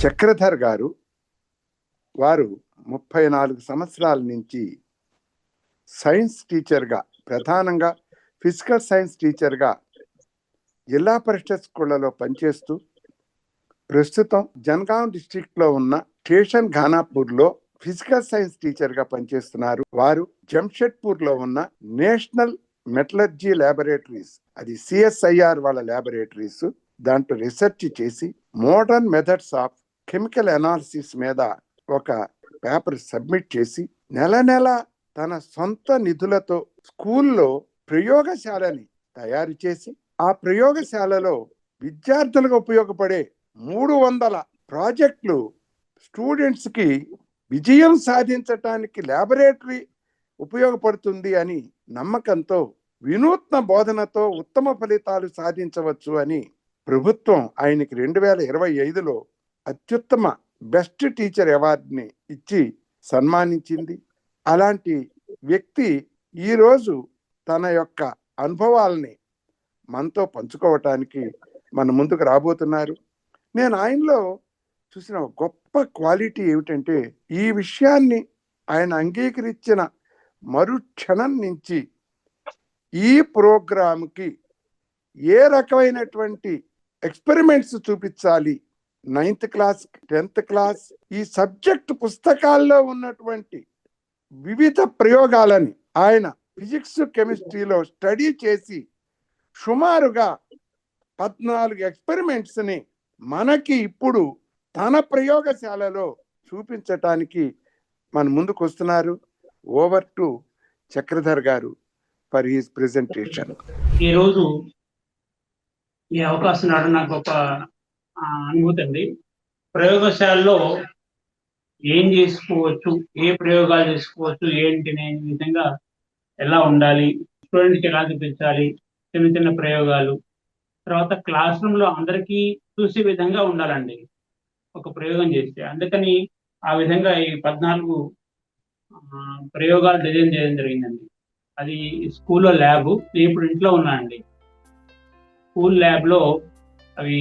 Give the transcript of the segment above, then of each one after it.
చక్రధర్ గారు వారు 34 సంవత్సరాల నుంచి సైన్స్ టీచర్గా, ప్రధానంగా ఫిజికల్ సైన్స్ టీచర్గా జిల్లా పరిషత్ స్కూళ్లలో పనిచేస్తూ ప్రస్తుతం జనగాం డిస్ట్రిక్ట్లో ఉన్న స్టేషన్ ఘానాపూర్లో ఫిజికల్ సైన్స్ టీచర్గా పనిచేస్తున్నారు. వారు జంషెడ్పూర్లో ఉన్న నేషనల్ మెటలర్జీ ల్యాబొరేటరీస్, అది సిఎస్ఐఆర్ వాళ్ళ ల్యాబొరేటరీస్, దాంట్లో రీసెర్చ్ చేసి modern methods of chemical analysis మీద ఒక పేపర్ సబ్మిట్ చేసి నెల తన సొంత నిధులతో స్కూల్లో ప్రయోగశాలని తయారు చేసి ఆ ప్రయోగశాలలో విద్యార్థులకు ఉపయోగపడే 300 ప్రాజెక్టులు స్టూడెంట్స్కి విజయం సాధించటానికి ల్యాబొరేటరీ ఉపయోగపడుతుంది అని నమ్మకంతో వినూత్న బోధనతో ఉత్తమ ఫలితాలు సాధించవచ్చు అని ప్రభుత్వం ఆయనకి 2025లో అత్యుత్తమ బెస్ట్ టీచర్ అవార్డుని ఇచ్చి సన్మానించింది. అలాంటి వ్యక్తి ఈరోజు తన యొక్క అనుభవాలని మనతో పంచుకోవటానికి మన ముందుకు రాబోతున్నారు. నేను ఆయనలో చూసిన గొప్ప క్వాలిటీ ఏమిటంటే, ఈ విషయాన్ని ఆయన అంగీకరించిన మరుక్షణం నుంచి ఈ ప్రోగ్రాంకి ఏ రకమైనటువంటి ఎక్స్పెరిమెంట్స్ చూపించాలి, 9th క్లాస్ 10th క్లాస్ ఈ సబ్జెక్ట్ పుస్తకాల్లో ఉన్నటువంటి వివిధ ప్రయోగాలని ఆయన ఫిజిక్స్ కెమిస్ట్రీలో స్టడీ చేసి సుమారుగా 14 ఎక్స్పెరిమెంట్స్ని మనకి ఇప్పుడు తన ప్రయోగశాలలో చూపించటానికి మన ముందుకు వస్తున్నారు. ఓవర్ టు చక్రధర్ గారు ఫర్ హిస్ ప్రెజెంటేషన్. ఈరోజు ఈ అవకాశం నాడు నాకు ఒక అనుభూతి అండి. ప్రయోగశాలలో ఏం చేసుకోవచ్చు, ఏ ప్రయోగాలు చేసుకోవచ్చు, ఏంటి అనే విధంగా ఎలా ఉండాలి, స్టూడెంట్కి ఎలా చూపించాలి, చిన్న ప్రయోగాలు, తర్వాత క్లాస్ రూమ్లో అందరికీ చూసే విధంగా ఉండాలండి ఒక ప్రయోగం చేస్తే. అందుకని ఆ విధంగా ఈ 14 ప్రయోగాలు డిజైన్ చేయడం జరిగిందండి. అది స్కూల్లో ల్యాబ్, నేను ఇప్పుడు ఇంట్లో ఉన్నానండి. స్కూల్ ల్యాబ్లో అవి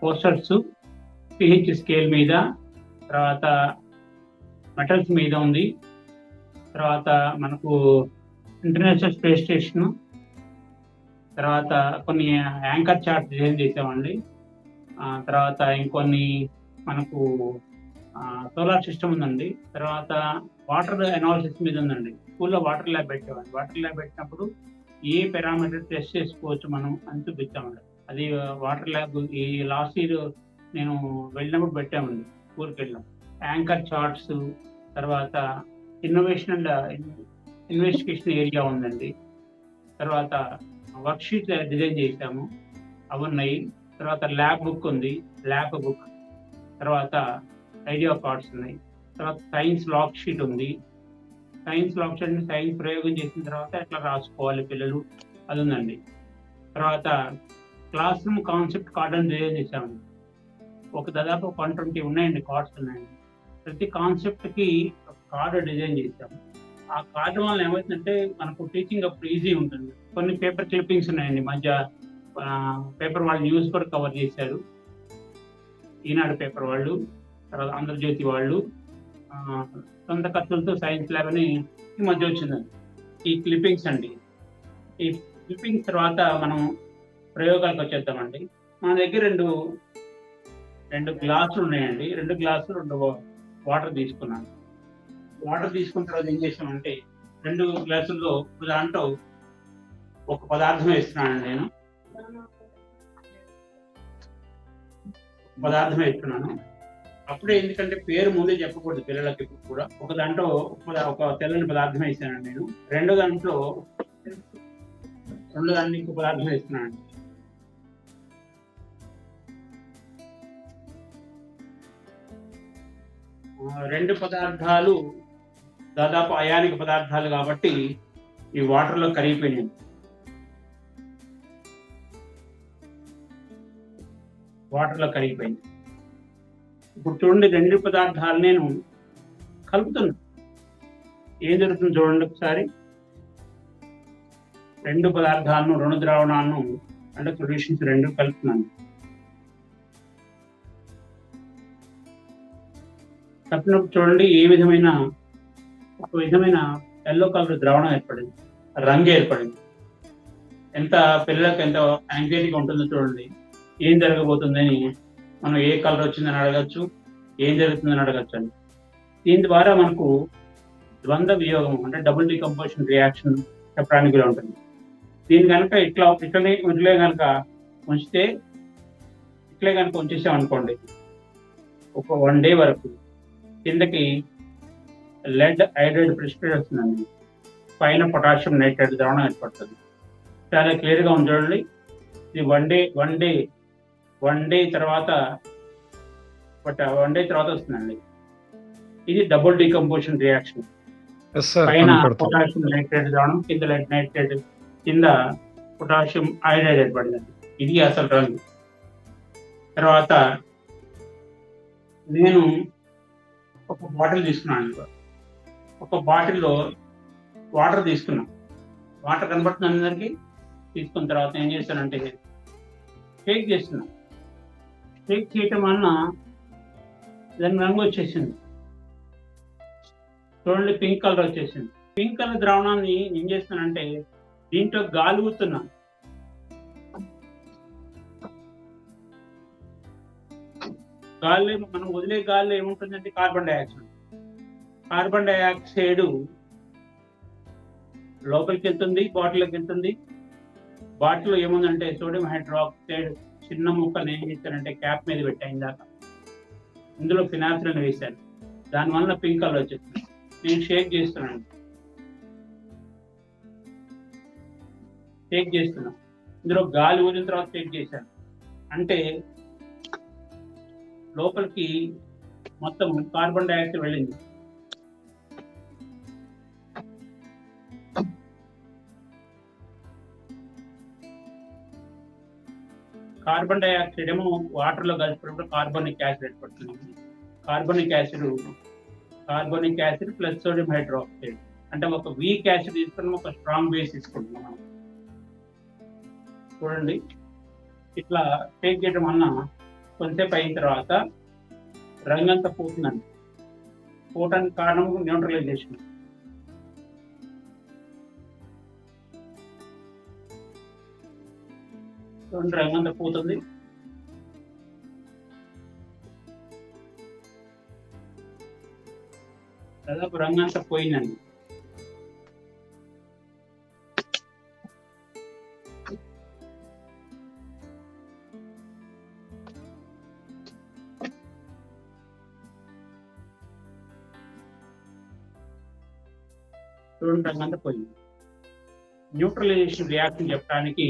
పోస్టర్స్ పిహెచ్ స్కేల్ మీద, తర్వాత మెటల్స్ మీద ఉంది, తర్వాత మనకు ఇంటర్నేషనల్ స్పేస్ స్టేషను, తర్వాత కొన్ని యాంకర్ చార్ట్ డిజైన్ చేసామండి. తర్వాత ఇంకొన్ని మనకు సోలార్ సిస్టమ్ ఉందండి. తర్వాత వాటర్ అనాలిసిస్ మీద ఉందండి. స్కూల్లో వాటర్ ల్యాబ్ పెట్టామండి. వాటర్ ల్యాబ్ పెట్టినప్పుడు ఏ పారామీటర్ టెస్ట్ చేసుకోవచ్చు మనం అని చూపించామండి. అది వాటర్ ల్యాబ్ ఈ లాస్ట్ ఇయర్ నేను వెళ్ళినప్పుడు పెట్టామండి. స్కూల్కి వెళ్ళాం. యాంకర్ చార్ట్స్, తర్వాత ఇన్నోవేషన్ అండ్ ఇన్వెస్టిగేషన్ ఏరియా ఉందండి. తర్వాత వర్క్ షీట్ డిజైన్ చేసాము, అవి ఉన్నాయి. తర్వాత ల్యాబ్ బుక్ ఉంది, ల్యాబ్ బుక్. తర్వాత ఐడియా కార్డ్స్ ఉన్నాయి. తర్వాత సైన్స్ లాక్ షీట్ ఉంది. సైన్స్ లాక్ షీట్ అంటే సైన్స్ ప్రయోగం చేసిన తర్వాత ఎట్లా రాసుకోవాలి పిల్లలు, అది ఉందండి. తర్వాత క్లాస్ రూమ్ కాన్సెప్ట్ కార్డ్ అని డిజైన్ చేసామండి. దాదాపు 120 ఉన్నాయండి, కార్డ్స్ ఉన్నాయండి. ప్రతి కాన్సెప్ట్కి కార్డు డిజైన్ చేసాము. ఆ కార్డు వల్ల ఏమవుతుందంటే మనకు టీచింగ్ అప్పుడు ఈజీ ఉంటుంది. కొన్ని పేపర్ క్లిప్పింగ్స్ ఉన్నాయండి. మధ్య పేపర్ వాళ్ళు న్యూస్ కూడా కవర్ చేశారు. ఈనాడు పేపర్ వాళ్ళు, తర్వాత ఆంధ్రజ్యోతి వాళ్ళు సొంత ఖర్చులతో సైన్స్ ల్యాబ్ అని ఈ మధ్య వచ్చిందండి. ఈ క్లిప్పింగ్స్ అండి. ఈ క్లిప్పింగ్స్ తర్వాత మనం ప్రయోగాలకు వచ్చేద్దామండి. మన దగ్గర రెండు గ్లాసులు ఉన్నాయండి. 2 గ్లాసులు 2 వాటర్ తీసుకున్నాను. వాటర్ తీసుకున్న తర్వాత ఏం చేసామంటే 2 గ్లాసుల్లో దాంట్లో ఒక పదార్థం వేస్తున్నానండి. నేను పదార్థం వేస్తున్నాను. అప్పుడే ఎందుకంటే పేరు ముందే చెప్పకూడదు పిల్లలకి. కూడా ఒక దాంట్లో ఒక తెల్లని పదార్థం వేసానండి నేను. రెండో దాంట్లో ఇంకో పదార్థం వేస్తున్నానండి. రెండు పదార్థాలు దాదాపు అయానిక పదార్థాలు కాబట్టి ఈ వాటర్లో కరిగిపోయినాయి. ఇప్పుడు చూడండి, 2 పదార్థాలు నేను కలుపుతున్నా. ఏం జరుగుతుంది చూడండి ఒకసారి. 2 పదార్థాలను, 2 ద్రావణాలను అంటే సొల్యూషన్స్ 2 కలుపుతున్నాను. తప్పినప్పుడు చూడండి ఒక విధమైన ఎల్లో కలర్ ద్రావణం ఏర్పడింది, రంగు ఏర్పడింది. పిల్లలకు ఎంత యాంగ్జైటీగా ఉంటుందో చూడండి. ఏం జరగబోతుందని మనం ఏ కలర్ వచ్చిందని అడగచ్చు, ఏం జరుగుతుందని అడగచ్చు అని. దీని ద్వారా మనకు ద్వంద్వ వియోగం అంటే డబుల్ డికంపోజిషన్ రియాక్షన్ చెప్పడానికి కూడా ఉంటుంది. దీని కనుక ఇట్లే కనుక ఉంచేసాం అనుకోండి, ఒక 1 day వరకు కిందకి లెడ్ హైడ్రైడ్ ప్రెసిపిటేట్ వస్తుందండి, పైన పొటాషియం నైట్రేట్ ద్రావణం ఏర్పడుతుంది. చాలా క్లియర్గా ఉంది చూడండి. ఇది వన్ డే తర్వాత వస్తుందండి. ఇది డబుల్ డికంపోజిషన్ రియాక్షన్. పైన పొటాషియం నైట్రేట్ ద్రావణం, కింద లెడ్ నైట్రేట్, కింద పొటాషియం హైడ్రైడ్ ఏర్పడిందండి. ఇది అసలు రంగు. తర్వాత నేను ఒక బాటిల్ తీసుకున్నాను. ఒక బాటిల్లో వాటర్ తీసుకున్నాం. వాటర్ కనబడుతుంది అందరికి. తీసుకున్న తర్వాత ఏం చేస్తానంటే షేక్ చేస్తున్నాం. షేక్ చేయటం వలన దాని రంగు వచ్చేసింది చూడండి, పింక్ కలర్ వచ్చేసింది. పింక్ కలర్ ద్రావణాన్ని ఏం చేస్తానంటే దీంట్లో గాలి ఊతున్నాను. గాలి, మనం వదిలే గాలిలో ఏముంటుందంటే కార్బన్ డైఆక్సైడ్. కార్బన్ డైఆక్సైడ్ లోపలికి వెళ్తుంది, బాటిల్లోకి వెళ్తుంది. బాటిల్లో ఏముందంటే సోడియం హైడ్రాక్సైడ్ చిన్న ముక్కలు ఏం చేశానంటే క్యాప్ మీద పెట్టాను ఇందాక. ఇందులో ఫినాల్ఫ్రిన్ వేశాను, దానివల్ల పింక్ కలర్ వచ్చేస్తుంది. నేను షేక్ చేస్తున్నాను. ఇందులో గాలి ఊదిన తర్వాత షేక్ చేశాను అంటే లోపలికి మొత్తం కార్బన్ డైఆక్సైడ్ వెళ్ళింది. కార్బన్ డైఆక్సైడ్ ఏమో వాటర్ లో కలిసినప్పుడు కార్బోనిక్ యాసిడ్ ఏర్పడుతుంది. Carbonic acid plus sodium hydroxide అంటే ఒక వీక్ యాసిడ్ తీసుకున్నాం, ఒక స్ట్రాంగ్ బేస్ తీసుకుంటున్నాం మనం. చూడండి, ఇట్లా షేక్ చేయడం వలన కొంతసేపు అయిన తర్వాత రంగంతా పోతుందండి. పోవటానికి కారణం న్యూట్రలైజేషన్. చూడండి, రంగంతా పోతుంది. దాదాపు రంగంతా పోయిందండి. చూడండి, రంగంతా పోయింది. న్యూట్రలైజేషన్ రియాక్షన్ చెప్పడానికి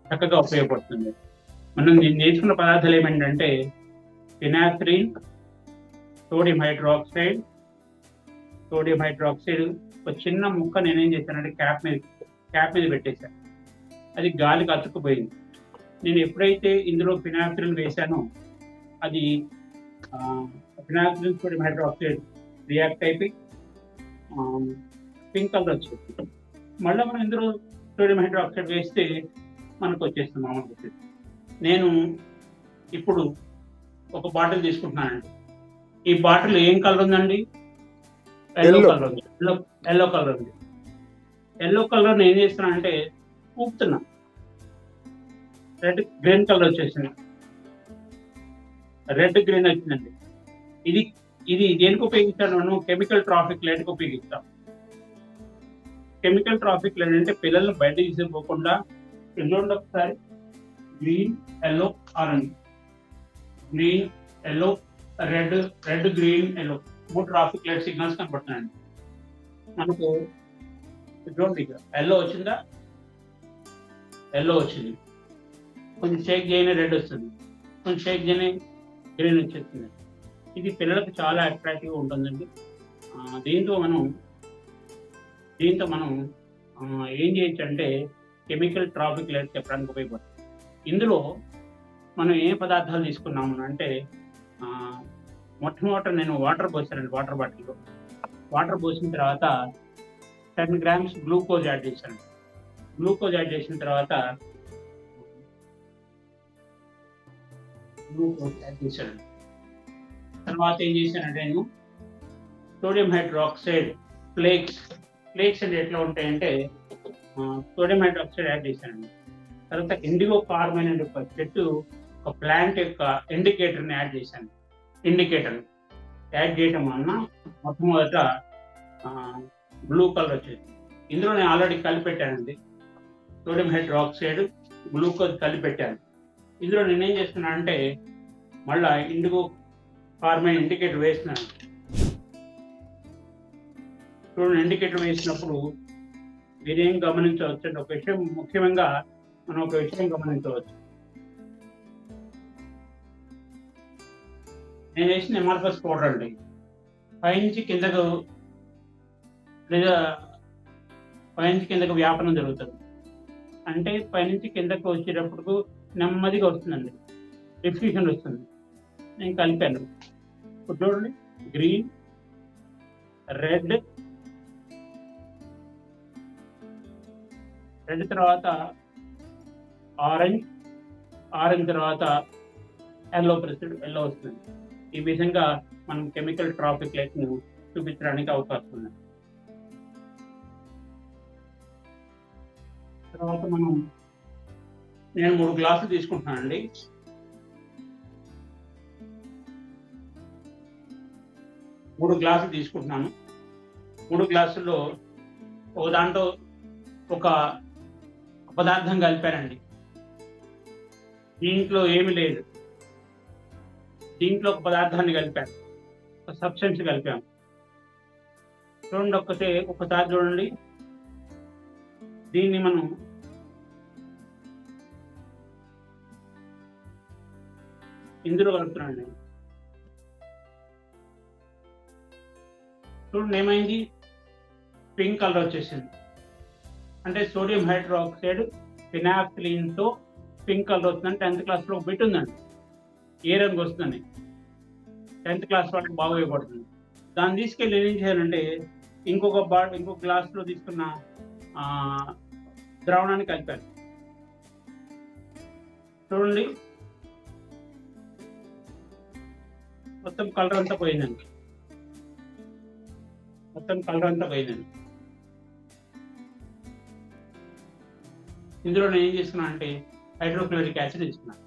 చక్కగా ఉపయోగపడుతుంది. మనం నేర్చుకున్న పదార్థాలు ఏమిటంటే ఫినాల్ఫ్రిన్, సోడియం హైడ్రాక్సైడ్. ఒక చిన్న ముక్క నేనేం చేశానంటే క్యాప్ మీద పెట్టేశాను. అది గాలికి అతుక్కుపోయింది. నేను ఎప్పుడైతే ఇందులో ఫినాల్ఫ్రిన్ వేశానో అది ఫినాల్ఫ్రిన్ సోడియం హైడ్రాక్సైడ్ రియాక్ట్ అయిపోయి పింక్ కలర్ వచ్చింది. మళ్ళీ మనం ఇందులో సోడియం హైడ్రాక్సైడ్ వేస్తే మనకు వచ్చేస్తుంది మామూలుగా. నేను ఇప్పుడు ఒక బాటిల్ తీసుకుంటున్నానండి. ఈ బాటిల్ ఏం కలర్ ఉందండి? ఎల్లో కలర్ ఉంది. ఎల్లో కలర్ ఏం చేస్తున్నానంటే ఊపుతున్నా. గ్రీన్ కలర్ వచ్చేసింది. గ్రీన్ వచ్చిందండి. ఇది దేనికి ఉపయోగిస్తాను? మనం కెమికల్ ట్రాఫిక్ లైట్కి ఉపయోగిస్తాం. కెమికల్ ట్రాఫిక్ లైట్ అంటే పిల్లల్ని బయట తీసిపోకుండా చూడండి ఒకసారి, green, yellow, orange, green, yellow, red, green, yellow 3 traffic light signals కనపడుతున్నాయండి మనకు. చూడండి, ఎల్లో వచ్చిందా? ఎల్లో వచ్చింది. కొంచెం షేక్ చేయని రెడ్ వస్తుంది, కొంచెం షేక్ చేయని గ్రీన్ వచ్చేస్తుంది. ఇది పిల్లలకు చాలా అట్రాక్టివ్గా ఉంటుందండి. దీంతో మనం ఏం చేయొచ్చు అంటే కెమికల్ ట్రాఫిక్ లైట్ చెప్పడానికి ఉపయోగపడుతుంది. ఇందులో మనం ఏ పదార్థాలు తీసుకున్నాము అంటే మొట్టమొదట నేను వాటర్ పోసానండి. వాటర్ బాటిల్లో వాటర్ పోసిన తర్వాత 10 grams గ్లూకోజ్ యాడ్ చేశాను. గ్లూకోజ్ యాడ్ చేసిన తర్వాత ఏం చేశానంటే నేను సోడియం హైడ్రాక్సైడ్ ఫ్లేక్స్ అంటే ఎట్లా ఉంటాయంటే సోడియం హైడ్రాక్సైడ్ యాడ్ చేశానండి. తర్వాత ఇండిగో కార్బైన్ అనే ఒక చెట్టు ఒక ప్లాంట్ యొక్క ఇండికేటర్ని యాడ్ చేశాను. ఇండికేటర్ యాడ్ చేయడం వలన మొట్టమొదట బ్లూ కలర్ వచ్చేది. ఇందులో నేను ఆల్రెడీ కలిపెట్టానండి. సోడియం హైడ్రాక్సైడ్ గ్లూకోజ్ కలిపెట్టాను. ఇందులో నేనేం చేస్తున్నాను అంటే మళ్ళీ ఇండిగో కార్బైన్ ఇండికేటర్ వేస్తున్నాను. చూడండి, ఇండికేటర్ వేసినప్పుడు మీరేం గమనించవచ్చు అంటే ఒక విషయం ముఖ్యంగా మనం ఒక విషయం గమనించవచ్చు. నేను వేసిన ఎమార్ఫస్ పౌడర్ అండి పైనుంచి కిందకు లేదా పైనుంచి కిందకు వ్యాపనం జరుగుతుంది. అంటే పైనుంచి కిందకు వచ్చేటప్పుడు నెమ్మదిగా వస్తుందండి, డిఫ్యూజన్ వస్తుంది. నేను కలిపాను. ఇప్పుడు చూడండి, గ్రీన్, రెడ్ తర్వాత ఆరెంజ్ తర్వాత ఎల్లో వస్తుంది. ఈ విధంగా మనం కెమికల్ ట్రాఫిక్ లైట్ ను చూపించడానికి అవకాశం ఉంది. తర్వాత నేను 3 గ్లాసులు తీసుకుంటున్నానండి. మూడు గ్లాసుల్లో ఒక దాంట్లో ఒక పదార్థం కలిపానండి. దీంట్లో ఏమి లేదు, దీంట్లో ఒక పదార్థాన్ని కలిపాను, ఒక సబ్స్టెన్స్ కలిపాము. చూడండి, ఒకసారి చూడండి. దీన్ని మనం ఇందులో కలుపుతున్నాండి. చూడండి ఏమైంది, పింక్ కలర్ వచ్చేసింది. అంటే సోడియం హైడ్రాక్సైడ్ ఫినాఫ్థలిన్ తో పింక్ కలర్ వస్తుందని 10th క్లాస్లో ఒక బిట్ ఉందండి. ఏ రంగు వస్తుందని 10th క్లాస్ వాళ్ళకి బాగా ఉపయోగపడుతుంది. దాన్ని తీసుకెళ్ళి ఏం చేయాలంటే ఇంకొక గ్లాస్లో తీసుకున్న ద్రావణాన్ని కలిపాను. చూడండి, మొత్తం కలర్ అంతా పోయిందండి. ఇందులో నేను ఏం చేస్తున్నా అంటే హైడ్రోక్లోరిక్ యాసిడ్ తీసుకున్నాను.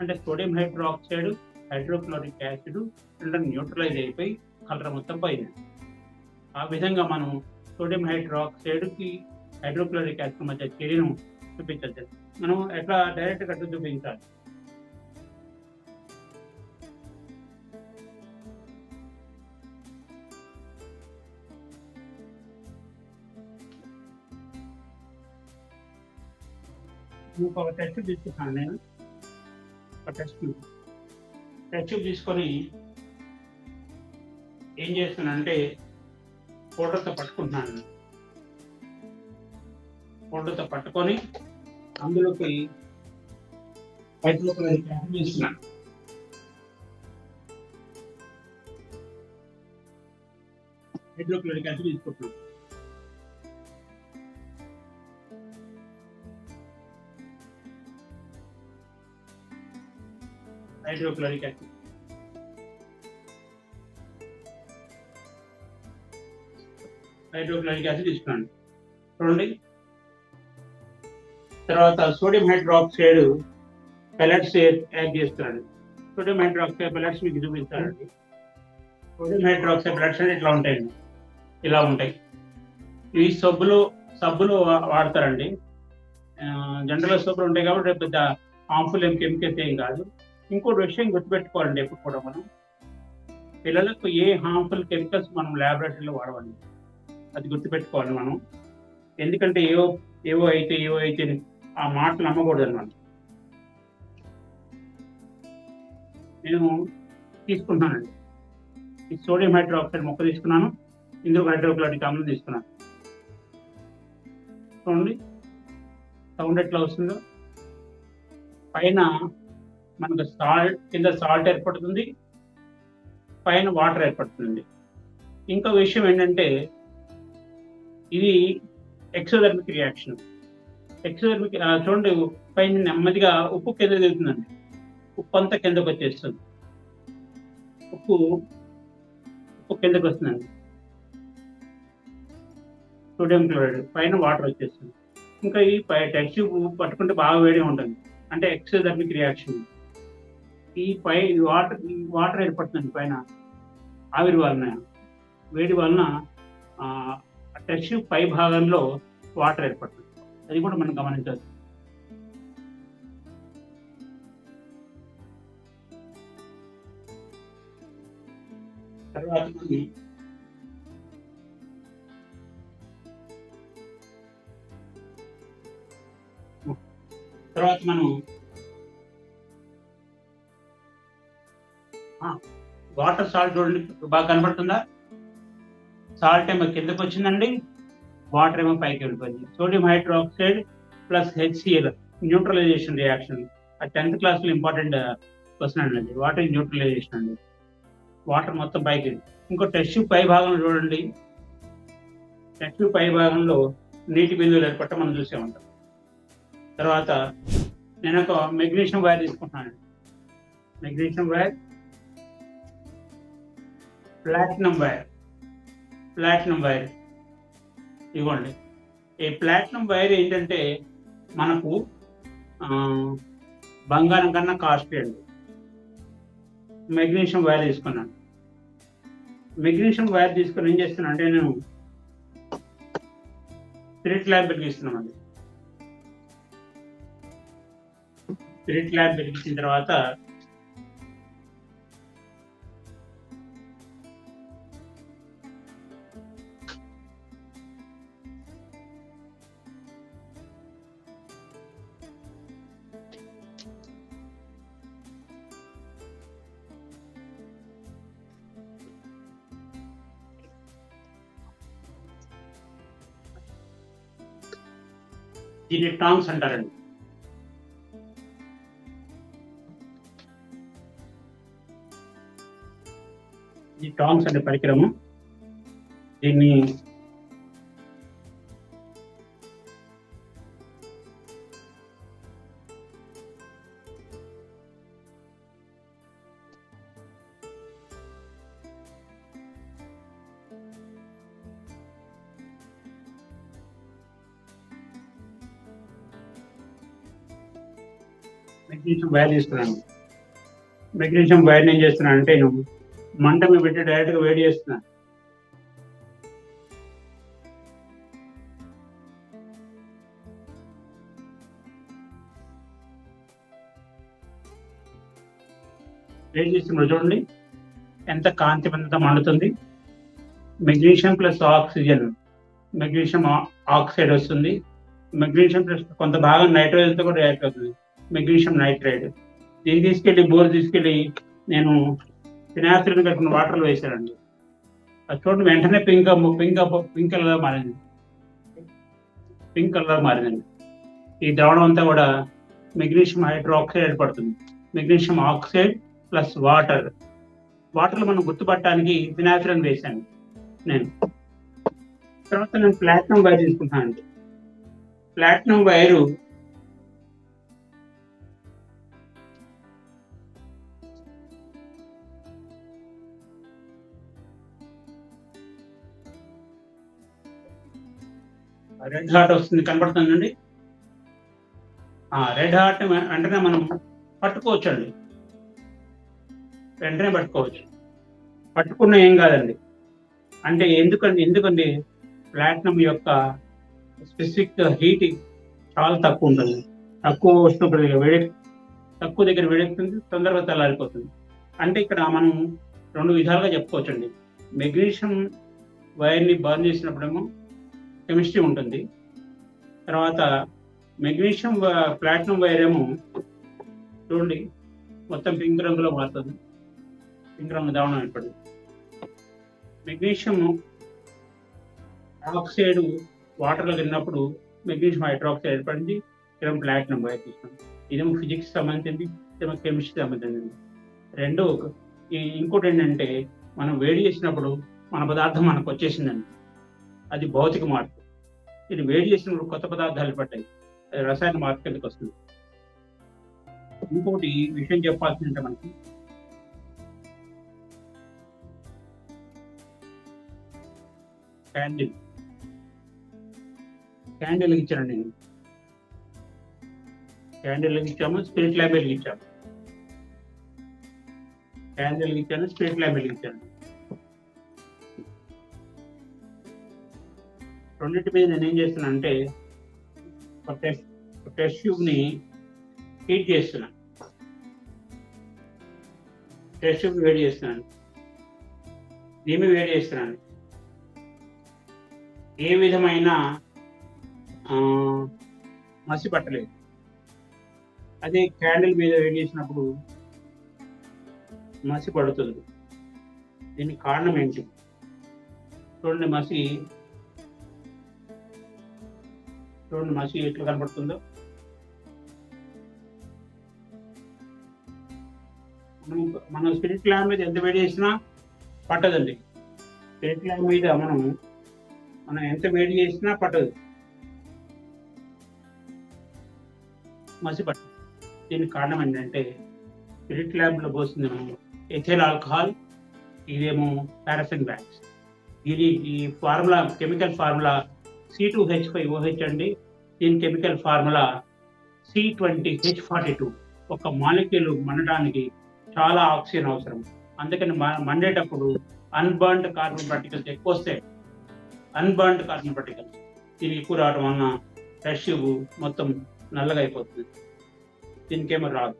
అంటే సోడియం హైడ్రాక్సైడ్, హైడ్రోక్లోరిక్ యాసిడ్ రెండు న్యూట్రలైజ్ అయిపోయి కలర్ మొత్తం పోయింది. ఆ విధంగా మనం సోడియం హైడ్రాక్సైడ్కి హైడ్రోక్లోరిక్ యాసిడ్ మధ్య చర్యను చూపించచ్చు. మనం ఎట్లా డైరెక్ట్ కట్టు చూపించాలి. ఒక టెస్ట్ తీసుకున్నాను నేను. ఒక టెస్ట్ తీసుకొని ఏం చేస్తున్నానంటే పౌడర్తో పట్టుకొని అందులోకి హైడ్రోక్లోరిక్ యాసిడ్ వేస్తున్నాను. హైడ్రోక్లోరిక్ యాసిడ్ తీసుకుంటున్నాను. హైడ్రోక్లోరిక్ యాసిడ్ తీసుకున్నాను. చూడండి, తర్వాత సోడియం హైడ్రాక్సైడ్ పెల్లెట్స్ యాడ్ చేస్తున్నాడు. సోడియం హైడ్రాక్సైడ్ పెల్లెట్స్ మీకు చూపిస్తారండి. సోడియం హైడ్రాక్సైడ్ పెల్లెట్స్ అంటే ఇట్లా ఉంటాయండి, ఇలా ఉంటాయి. ఇవి సబ్బులు వాడతారండి. జనరల్ సబ్బులు ఉంటాయి కాబట్టి పెద్ద హార్మ్ఫుల్ కెమికల్స్ ఏం కాదు. ఇంకోటి విషయం గుర్తుపెట్టుకోవాలండి, ఎప్పుడు కూడా మనం పిల్లలకు ఏ హార్మ్ఫుల్ కెమికల్స్ మనం ల్యాబొరేటరీలో వాడవండి. అది గుర్తుపెట్టుకోవాలి మనం. ఎందుకంటే ఏవో అయితే ఆ మాటలు నమ్మకూడదు అన్నమాట. నేను తీసుకుంటున్నానండి. ఈ సోడియం హైడ్రాక్సైడ్ మొక్క తీసుకున్నాను, ఇందులో హైడ్రోక్లోరిక్ ఆమ్లం తీసుకున్నాను. చూడండి సౌండ్ ఎట్లా వస్తుందో. పైన మనకు కింద సాల్ట్ ఏర్పడుతుంది, పైన వాటర్ ఏర్పడుతుంది. ఇంకో విషయం ఏంటంటే ఇది ఎక్సోథర్మిక్ రియాక్షన్. చూడండి, పైన నెమ్మదిగా ఉప్పు కింద దిగుతుందండి. ఉప్పు అంతా కిందకు వచ్చేస్తుంది. ఉప్పు కిందకు వస్తుందండి. సోడియం క్లోరైడ్, పైన వాటర్ వచ్చేస్తుంది. ఇంకా ఈ టెస్ట్ ట్యూబ్ పట్టుకుంటే బాగా వేడిగా ఉంటుంది, అంటే ఎక్సోథర్మిక్ రియాక్షన్. ఈ వాటర్ ఏర్పడుతుంది పైన ఆవిరి వలన, వేడి వలన టెస్ట్ ట్యూబ్ పై భాగంలో వాటర్ ఏర్పడుతుంది. అది కూడా మనం గమనించవచ్చు. తర్వాత మనం వాటర్ సాల్ట్ చూడండి, బాగా కనబడుతుందా? సాల్ట్ ఏమో కిందకు వచ్చిందండి, వాటర్ ఏమో పైకి వెళ్ళిపోయింది. Sodium hydroxide plus HCl neutralisation reaction. 10th క్లాస్లో ఇంపార్టెంట్ క్వశ్చన్ అండి, వాటర్ న్యూట్రలైజేషన్ అండి. వాటర్ మొత్తం పైకి. ఇంకో టెస్ట్ ట్యూబ్ పై భాగంలో చూడండి, టెస్ట్ ట్యూబ్ పై భాగంలో నీటి బిందువులు ఏర్పడటం మనం చూసే ఉంటాం. తర్వాత నేను ఒక మెగ్నీషియం వైర్ తీసుకుంటున్నాను. మెగ్నీషియం వైర్, ప్లాటినం వైర్ ఇవ్వండి. ఈ ప్లాటినం వైర్ ఏంటంటే మనకు బంగారం కన్నా కాస్ట్లీ అండి. మెగ్నీషియం వైర్ తీసుకున్నాను. మెగ్నీషియం వైర్ తీసుకుని ఏం చేస్తున్నాను అంటే, నేను స్పిరిట్ ల్యాబ్ వెలిగిస్తున్నాను అండి. స్పిరిట్ ల్యాబ్ వెలిగించిన తర్వాత దీన్ని టాంగ్స్ అంటారండి. ఈ టాంగ్స్ అనే పరికరము, దీన్ని మెగ్నీషియం వైర్ తీసుకున్నాను. మెగ్నీషియం వైర్ ఏం చేస్తున్నాను అంటే, నేను మంట మీద పెట్టి డైరెక్ట్గా వేడి చేస్తున్నాను. వేడి చేస్తున్నప్పుడు చూడండి ఎంత కాంతివంతంగా మండుతుంది. Magnesium plus oxygen, magnesium oxide వస్తుంది. మెగ్నీషియం ప్లస్ కొంత భాగం నైట్రోజన్తో కూడా రియాక్ట్ అవుతుంది, మెగ్నీషియం నైట్రైడ్. దీన్ని తీసుకెళ్ళి నేను ఫినాక్సిలిన్ కలిపిన వాటర్లో వేసానండి. అది చూడండి వెంటనే పింక్ కలర్ మారింది. ఈ ద్రవణం అంతా కూడా మెగ్నీషియం హైడ్రాక్సైడ్ ఏర్పడుతుంది. మెగ్నీషియం ఆక్సైడ్ ప్లస్ వాటర్లో మనం గుర్తుపట్టడానికి ఫినాక్సిలిన్ వేసాను నేను. తర్వాత నేను ప్లాటినం వైర్ తీసుకుంటానండి. ప్లాటినం వైరు రెడ్ హాట్ వస్తుంది, కనపడుతుందండి. రెడ్ హాట్ వెంటనే మనం పట్టుకోవచ్చు అండి, వెంటనే పట్టుకున్న ఏం కాదండి. అంటే ఎందుకండి ప్లాటినం యొక్క స్పెసిఫిక్ హీట్ చాలా తక్కువ ఉంటుంది. తక్కువ దగ్గర వేడెక్కుతుంది, తొందరగా చల్లారిపోతుంది. అంటే ఇక్కడ మనం 2 విధాలుగా చెప్పుకోవచ్చండి. మెగ్నీషియం వైర్ని బర్న్ చేసినప్పుడేమో కెమిస్ట్రీ ఉంటుంది. తర్వాత మెగ్నీషియం ప్లాటినం వైర్ ఏమో చూడండి మొత్తం పింక్ రంగులో మారుతుంది, పింక్ రంగు ద్రావణం ఏర్పడింది. మెగ్నీషియం ఆక్సైడ్ వాటర్లో వెళ్ళినప్పుడు మెగ్నీషియం హైడ్రాక్సైడ్ ఏర్పడింది. ఇదేమో ప్లాటినం వైర్ తీసుకున్నాం. ఇదేమో ఫిజిక్స్ సంబంధించింది, ఇదేమో కెమిస్ట్రీ సంబంధించింది. రెండు. ఇంకోటి ఏంటంటే, మనం వేడి చేసినప్పుడు మన పదార్థం మనకు వచ్చేసిందండి, అది భౌతిక మార్పు. ఇది వేడి చేసినప్పుడు కొత్త పదార్థాలు పడ్డాయి, రసాయన మార్పు కిందకి వస్తుంది. ఇంకోటి విషయం చెప్పాల్సిందంటే, మనకి క్యాండిల్ వెలిగించానండి. క్యాండిల్ వెలిగించాము, స్పిరిట్ ల్యాంప్ వెలిగించాము. క్యాండిల్ వెలిగించాను, స్పిరిట్ ల్యాంప్ వెలిగించాను. రెండింటి మీద నేను ఏం చేస్తున్నాను అంటే టెస్ట్ ట్యూబ్ ని హీట్ చేస్తున్నాను. టెస్ట్ ట్యూబ్ వేడి చేస్తున్నాను, దీన్ని వేడి చేస్తున్నాను. ఏ విధమైన మసి పట్టలేదు. అదే క్యాండిల్ మీద వేడి చేసినప్పుడు మసి పడుతుంది. దీనికి కారణం ఏంటి? చూడండి మసి ఎట్లా కనబడుతుందో. మనం స్పిరిట్ ల్యాంప్ మీద ఎంత వేడి చేసినా పట్టదండి. స్పిరిట్ ల్యాంప్ మీద మనం ఎంత వేడి చేసినా పట్టదు, మసి పట్టదు. దీనికి కారణం ఏంటంటే స్పిరిట్ ల్యాంప్ లో పోసింది ఎథైల్ ఆల్కహాల్, ఇదేమో పారాఫిన్ వ్యాక్స్. ఈ ఫార్ములా, కెమికల్ ఫార్ములా C2H5OH అండి. దీని కెమికల్ ఫార్ములా C20H42. ఒక మాలిక్యూల్ మండడానికి చాలా ఆక్సిజన్ అవసరం. అందుకని మండేటప్పుడు అన్బర్న్డ్ కార్బన్ పార్టికల్స్ ఎక్కువ వస్తాయి. అన్బర్న్డ్ కార్బన్ పార్టికల్స్ దీనికి ఎక్కువ రావడం వలన టెస్ట్ ట్యూబ్ మొత్తం నల్లగా అయిపోతుంది, దీనికేమో రాదు.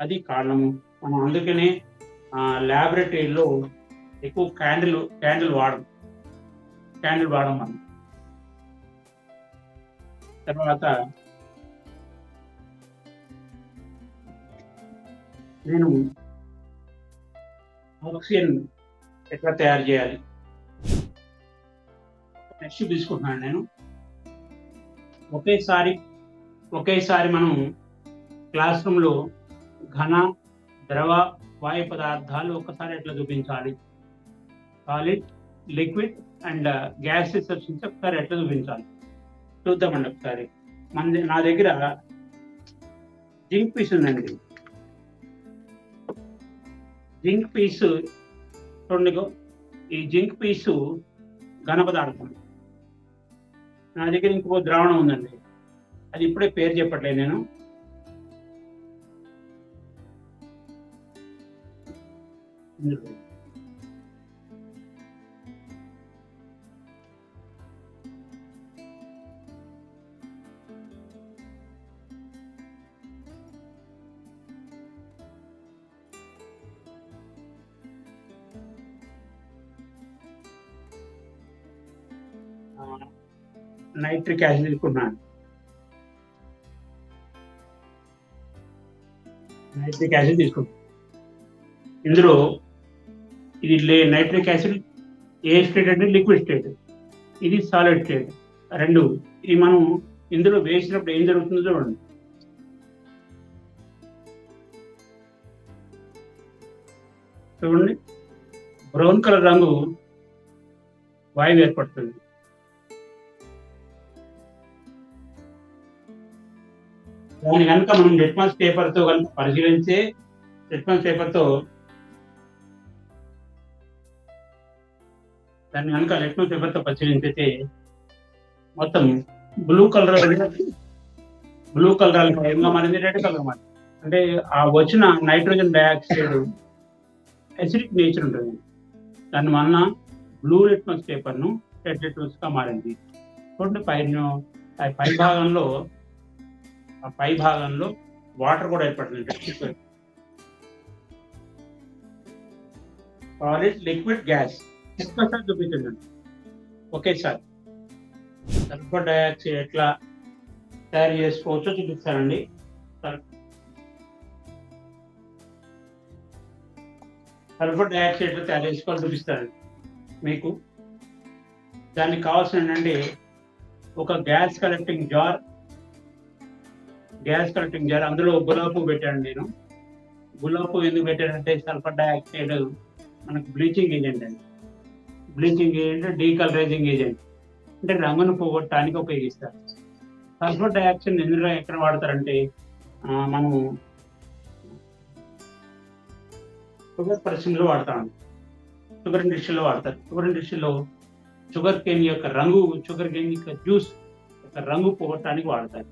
అది కారణము. మనం అందుకనే ల్యాబొరేటరీలో ఎక్కువ క్యాండిల్ వాడడం మనం. తర్వాత నేను ఆక్సిజన్ ఎట్లా తయారు చేయాలి టెస్ట్ తీసుకుంటున్నాను నేను. ఒకేసారి మనం క్లాస్ రూమ్లో ఘన, ద్రవ, వాయు పదార్థాలు ఒక్కసారి ఎట్లా చూపించాలి, solid, liquid and gases substance ఒకసారి ఎట్లా చూపించాలి చూద్దామండి ఒకసారి. నా దగ్గర జింక్ పీస్ ఉందండి. జింక్ పీసు చూడండి, ఈ జింక్ పీసు ఘన పదార్థం. నా దగ్గర ఇంకో ద్రావణం ఉందండి, అది ఇప్పుడే పేరు చెప్పట్లేదు నేను. నైట్రిక్ యాసిడ్ తీసుకున్నాను. ఇందులో ఇది నైట్రిక్ యాసిడ్ ఏ స్టేట్ అంటే లిక్విడ్ స్టేట్, ఇది సాలిడ్ స్టేట్ రెండు. ఇది మనం ఇందులో వేసినప్పుడు ఏం జరుగుతుందో చూడండి. బ్రౌన్ కలర్ రంగు వాయువు ఏర్పడుతుంది. దాన్ని కనుక మనం లిట్మస్ పేపర్తో కనుక పరిశీలించే, లిట్మస్ పేపర్తో పరిశీలించితే మొత్తం బ్లూ కలర్ ఏమో మారింది, రెడ్ కలర్ మారింది. అంటే ఆ వచ్చిన నైట్రోజన్ డైఆక్సైడ్ అసిడిక్ నేచర్ ఉంటుంది. దాని వలన బ్లూ లిట్మస్ పేపర్ను రెడ్ లిట్మస్ గా మారింది. చూడండి పై భాగంలో వాటర్ కూడా ఏర్పడుతుంది. సాలిడ్, లిక్విడ్, గ్యాస్ ఒక్కసారి చూపించండి ఒకేసారి. సల్ఫర్ డైఆక్సైడ్ ఎట్లా తయారు చేసుకోవచ్చో చూపిస్తానండి. సల్ఫర్ డైఆక్సైడ్ ఎట్లా తయారు చేసుకోవాలో చూపిస్తానండి మీకు. దానికి కావాల్సిన ఏంటంటే ఒక గ్యాస్ కలెక్టింగ్ జార్, అందులో గులాబీ పువ్వు పెట్టాను నేను. గులాబీ పువ్వు ఎందుకు పెట్టానంటే సల్ఫర్ డైఆక్సైడ్ మనకు బ్లీచింగ్ ఏజెంట్ అండి. డీకలరైజింగ్ ఏజెంట్ అంటే రంగును పోగొట్టడానికి ఉపయోగిస్తారు. సల్ఫర్ డైఆక్సైడ్ ఎందులో ఎక్కడ వాడతారంటే మనం షుగర్ పరిశ్రమలో వాడతాం. షుగర్ ఇండస్ట్రీలో వాడతారు. షుగర్ ఇండస్ట్రీలో షుగర్ కేన్ యొక్క రంగు, షుగర్ కేన్ యొక్క జ్యూస్ రంగు పోగొట్టడానికి వాడతారు.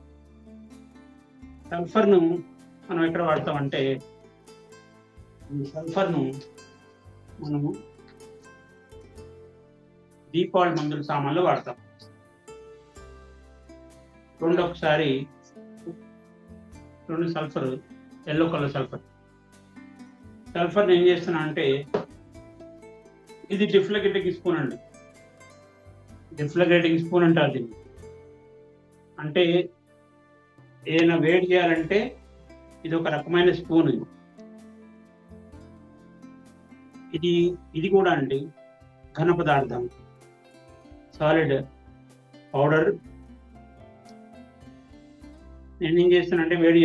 సల్ఫర్ను మనం ఎక్కడ వాడతామంటే ఈ సల్ఫర్ను మనము దీపావళి మందుల సామాన్లు వాడతాం. ఒకసారి సల్ఫర్, ఎల్లో కలర్ సల్ఫర్ ఏం చేస్తున్నా అంటే ఇది డిఫ్లగేటింగ్ స్పూన్ అండి. డిఫ్లగేటింగ్ స్పూన్ అంటారు దీన్ని. అంటే ఏదైనా వేడి చేయాలంటే ఇది ఒక రకమైన స్పూన్. ఇది కూడా అండి ఘన పదార్థం, సాలిడ్ పౌడర్. నేనేం చేస్తానంటే వేడి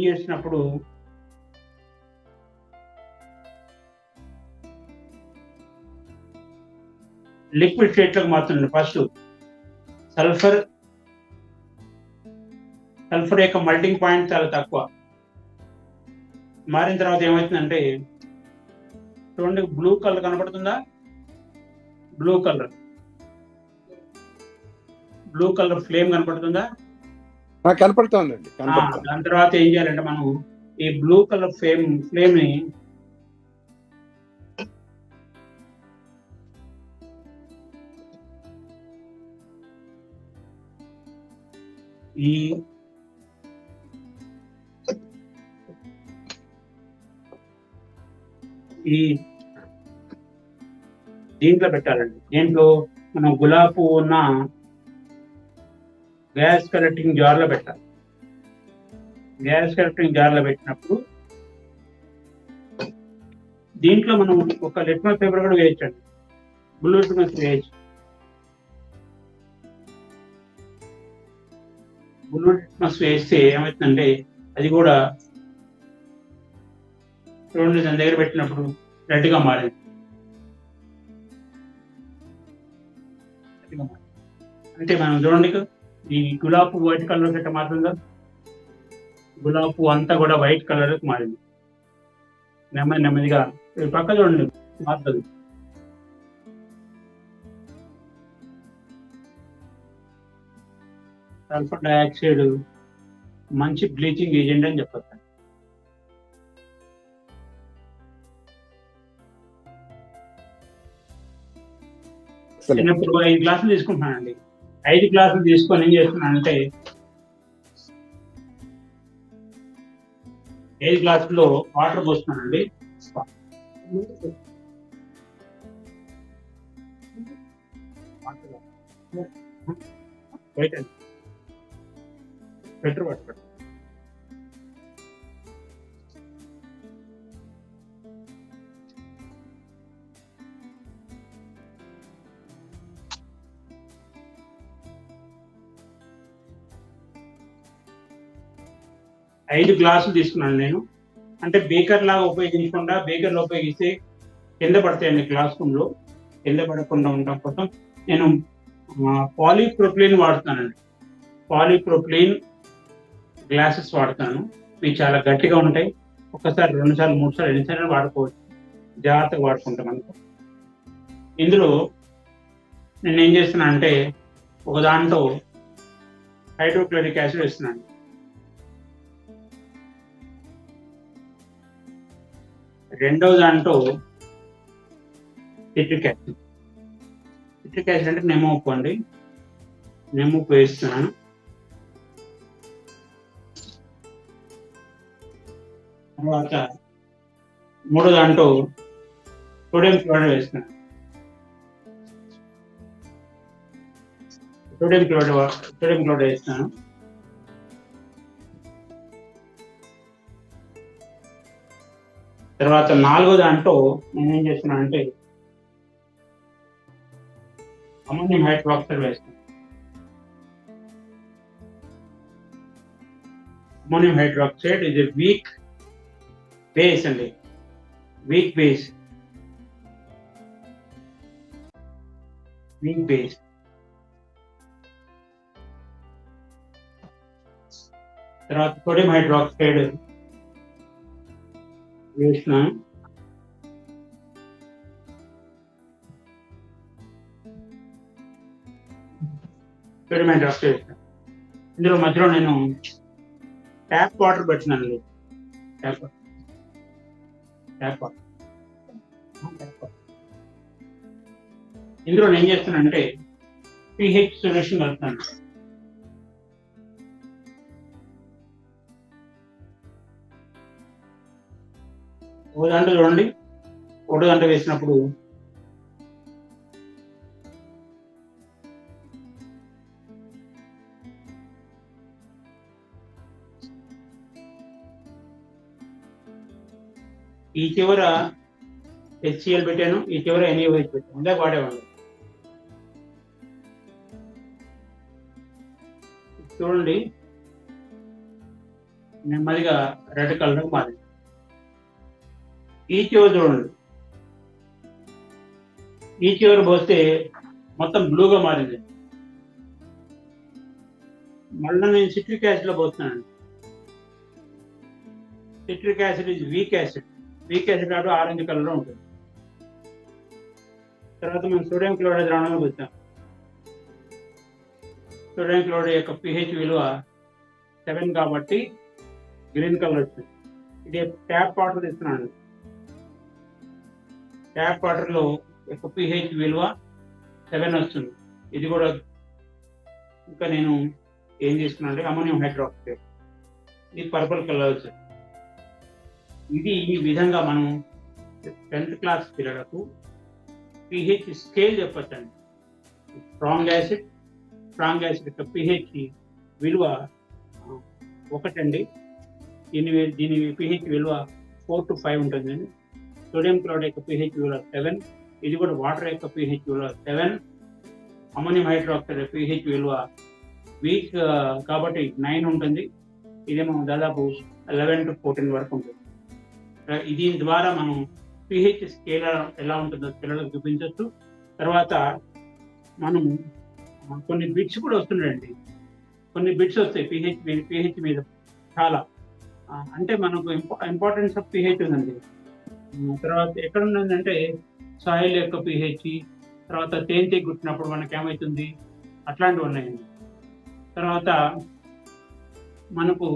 చేస్తున్నప్పుడు లిక్విడ్ స్టేట్లోకి మారుతుంది. ఫస్ట్ సల్ఫర్ యొక్క మల్టింగ్ పాయింట్ చాలా తక్కువ. మారిన తర్వాత ఏమవుతుందంటే చూడండి, బ్లూ కలర్ కనపడుతుందా? బ్లూ కలర్ ఫ్లేమ్ కనపడుతుందా? కనపడుతుందండి. దాని తర్వాత ఏం చేయాలంటే మనం ఈ బ్లూ కలర్ ఫ్లేమ్ ని దీంట్లో పెట్టాలండి. దీంట్లో మనం గులాబీ పువ్వు ఉన్న గ్యాస్ కలెక్టింగ్ జార్లో పెట్టాలి. గ్యాస్ కలెక్టింగ్ జార్లో పెట్టినప్పుడు దీంట్లో మనం ఒక లిట్మస్ పేపర్ కూడా వేయచ్చండి. బ్లూ లిట్మస్ వేయచ్చు. బ్లూ లిట్మస్ వేస్తే ఏమవుతుందంటే అది కూడా చూడండి, దాని దగ్గర పెట్టినప్పుడు రెడ్గా మారింది. అంటే మనం చూడండి, ఈ గులాబీ పువ్వు వైట్ కలర్ గట్ట మారుతుందా? గులాబీ పువ్వు అంతా కూడా వైట్ కలర్ మారింది. నెమ్మదిగా పక్క చూడండి మారుతుంది. సల్ఫర్ డయాక్సైడ్ మంచి బ్లీచింగ్ ఏజెంట్ అని చెప్పచ్చు. చిన్నప్పుడు 5 గ్లాసులు తీసుకుంటున్నానండి. 5 గ్లాసులు తీసుకొని ఏం చేస్తున్నానంటే 5 గ్లాసుల్లో వాటర్ పోస్తున్నానండి. బెటర్ వాటర్ 5 గ్లాసులు తీసుకున్నాను నేను. అంటే బేకర్ లాగా ఉపయోగించకుండా, బేకర్లో ఉపయోగిస్తే కింద పడతాయండి. గ్లాస్ రూమ్లో కింద పడకుండా ఉండడం కోసం నేను పాలీప్రొపిలీన్ వాడుతానండి. పాలీప్రొపిలీన్ గ్లాసెస్ వాడతాను. ఇవి చాలా గట్టిగా ఉంటాయి. ఒకసారి 2 సార్లు 3 సార్లు ఎన్నిసార్లు వాడుకోవచ్చు. జాగ్రత్తగా వాడుకుంటాం అనుకో. ఇందులో నేను ఏం చేస్తున్నాను అంటే ఒక దాంట్లో హైడ్రోక్లోరిక్ యాసిడ్ వేస్తున్నాను. రెండవ దాంట్లో సిట్రిక్ యాసిడ్. సిట్రిక్ యాసిడ్ అంటే నిమ్మ ఉప్పు అండి. నిమ్మ ఉప్పు వేస్తున్నాను. తర్వాత మూడో దాంట్లో సోడియం క్లోరైడ్ వేస్తున్నాను. సోడియం క్లోరైడ్ వేస్తున్నాను. తర్వాత నాలుగో దాంట్లో నేనేం చేస్తున్నాను అంటే అమ్మోనియం హైడ్రాక్సైడ్ వేస్తాను. అమ్మోనియం హైడ్రాక్సైడ్ ఇది వీక్ బేస్ అండి. Weak base. తర్వాత సోడియం హైడ్రాక్సైడ్ వేస్తున్నాను. సోడియం హైడ్రాక్సైడ్ వేసిన. ఇందులో మధ్యలో నేను ట్యాప్ వాటర్ పెట్టినాను. ట్యాప్ వాటర్ ఇందులో నేను ఏం చేస్తున్నానంటే pH సొల్యూషన్ కలుపుతాను. ఒక దాంట్లో చూడండి, ఒక దాంట్లో వేసినప్పుడు ఈ చివర HCl పెట్టాను, ఈ చివర NaOH పెట్టాను. ఇందాక వాడేవాళ్ళు చూడండి, నెమ్మదిగా రెడ్ కలర్ మారింది. ఈ చివర చూడండి, ఈ చివర పోస్తే మొత్తం బ్లూగా మారింది. మళ్ళీ నేను సిట్రిక్ యాసిడ్ లో పోతున్నాను. Citric acid is weak acid. Weak acid కాబట్టి ఆరెంజ్ కలర్ లో ఉంటుంది. తర్వాత మనం సోడియం క్లోరైడ్ ద్రావణంలో పోతాం. సోడియం క్లోరైడ్ యొక్క pH విలువ 7 కాబట్టి గ్రీన్ కలర్ వచ్చింది. ఇది ట్యాప్ వాటర్ ఇస్తున్నాను. ట్యాప్ వాటర్ లో యొక్క pH విలువ 7 వస్తుంది. ఇది కూడా ఇంకా నేను ఏం చేస్తున్నాను అంటే అమ్మోనియం హైడ్రాక్సైడ్, ఇది పర్పుల్ కలర్ వచ్చింది. ఇది ఈ విధంగా మనం 10th క్లాస్ పిల్లలకు pH స్కేల్ చెప్పచ్చండి. స్ట్రాంగ్ యాసిడ్ యొక్క pH విలువ 1 అండి. దీని pH విలువ 4 to 5 ఉంటుంది. సోడియం క్లోరైడ్ యొక్క pH విలువ 7. ఇది కూడా వాటర్ యొక్క pH విలువ 7. అమ్మోనియం హైడ్రాక్సైడ్ pH విలువ వీక్ కాబట్టి 9 ఉంటుంది. ఇదేమో దాదాపు 11 to 14 వరకు ఉంటుంది. దీని ద్వారా మనం pH స్కేల్ ఎలా ఉంటుందో పిల్లలకు చూపించవచ్చు. తర్వాత మనం కొన్ని బిట్స్ కూడా వస్తున్నాయండి. కొన్ని బిట్స్ వస్తాయి pH మీద చాలా. అంటే మనకు ఇంపార్టెన్స్ ఆఫ్ pH ఉందండి. తర్వాత ఎక్కడ ఉందంటే సాయిల్ యొక్క pH, తర్వాత తేనె గుట్టినప్పుడు మనకి ఏమవుతుంది, అట్లాంటివి ఉన్నాయండి. తర్వాత మనకు